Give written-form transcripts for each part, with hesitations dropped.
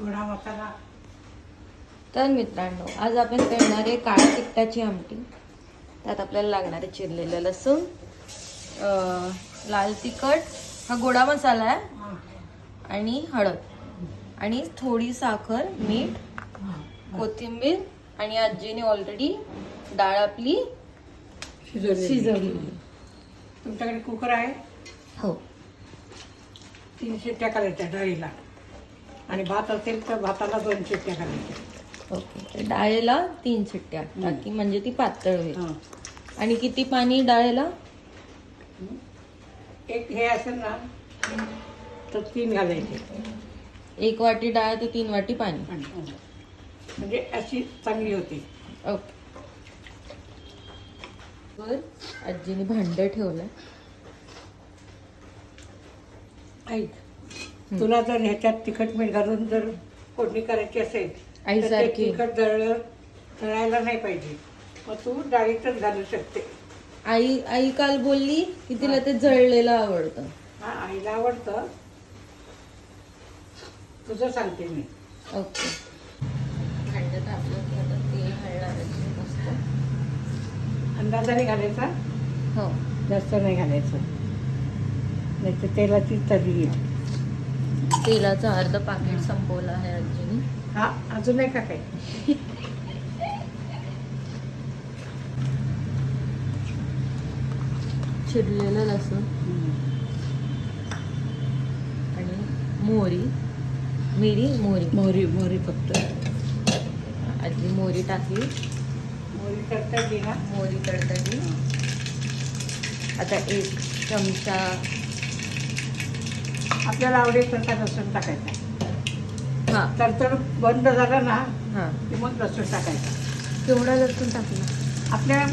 गोडा मसाला. तर मित्रांनो, आज आपण करणार आहे काळ्या तिखटाची आमटी. त्यात आपल्याला लागणार आहे चिरलेलं लसूण, लाल तिखट, हा गोडा मसाला आहे, हां आणि हळद आणि थोडी साखर, मीठ, कोथिंबीर, आणि आजीने ऑलरेडी डाळ आपली शिजवली. तुमच्याकडे कुकर आहे? हो. 3 शिट्ट्या करायच्या डाळीला, आणि भात असेल तर भाताला 2 शिट्ट्या करायच्या. ओके. डाळीला 3 शिट्ट्या टाकी, म्हणजे ती पातळ होईल. हां. आणि किती पाणी डाळीला? एक हे असेल ना तर 3 घालायचे. 1 वाटी डाळ तर 3 वाटी पाणी. म्हणजे अशी चांगली होती. ओके. वर आजीने भांड ठेवलं. ऐक, तुला जर ह्याच्यात तिखट मीठ घालून जर फोडणी करायची असेल तर ते आईसारखी. तिखट तळायला नाही पाहिजे, मग तू डाळीतच घालू शकते. आई काल बोलली की तिला ते जळलेलं आवडतं. हा, आईला आवडतं, तुझं सांगते मी. ओके. भांड तापलं की आता तेल घालणार मस्त. अंदाजाने घालायचा, हो. जास्त नाही घालायचं, नाही तर तेलाची तरी येईल. तेलाचं अर्ध पाकिट संपवलं आहे आजीने. हा, अजून आहे का काही? चिरलेलं लसूण आणि मोहरी, मोहरी फक्त. आजी मोहरी टाकली. मोहरी तडतडली ना, मोहरी तडतडली. आता 1 चमचा आपल्याला आवडेल तसा लसूण टाकायचा. हा तडतड बंद झालं ना हा की मग लसूण टाकायचा. केवढा लसूण टाकला? आपल्या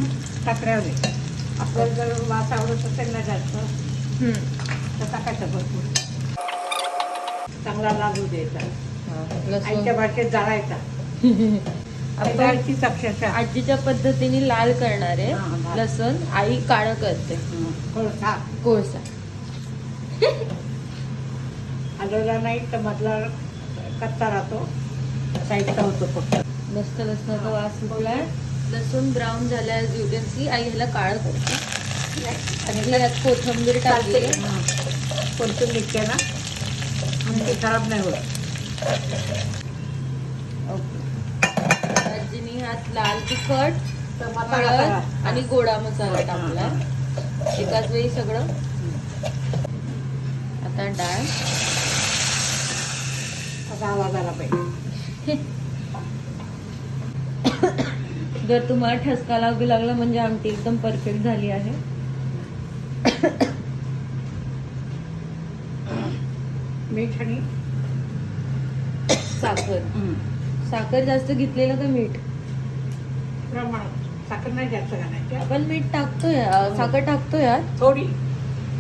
टाकल्यावर आहे. आपल्याला जर वास आवडत असेल ना जास्त तर टाकायचा भरपूर. चांगला लागू द्यायचा. लसूण आईच्या भाषेत जाळायचा. आपण जाळायचीच अक्षरशः. आजीच्या पद्धतीने लाल करणार हा, आहे लाल. लसूण. आई काळं करते, कोळसा कोळसा. हलवला नाही तर मधला कच्चा राहतो, साईडचा होतो फक्त. मस्त लसणाचा वास सुटलाय. लसूण ब्राऊन झालाय. As you can see. आई ह्याला काळं करते. आणि यात कोथिंबीर टाकली. चालते, कोणतं निघते ना, म्हणजे खराब नाही होत. ओके. आजीने ह्यात लाल तिखट, तर मसाला हळद करा. आणि गोडा मसाला टाकला एकाच वेळी सगळं. आता डाळ. असा आवाज आला पाहिजे. जर तुम्हाला ठसका लागू लागला म्हणजे आमटी एकदम परफेक्ट झाली आहे. मीठ आणि साखर जास्त घेतलेलं का मीठ? प्रमाणात. साखर नाही जास्त घालायची. आपण मीठ टाकतोय, साखर टाकतो यात थोडी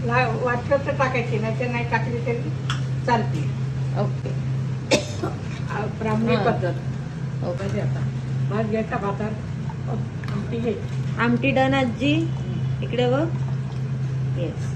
वाटलं तर टाकायची, नाही तर नाही टाकली तरी चालते. ओके. ब्राह्मणी हा. पद्धत. ओके. आता भात घ्यायचा, भातात आमटी घ्यायची. आमटी डन आजी. इकडे बघ. येस.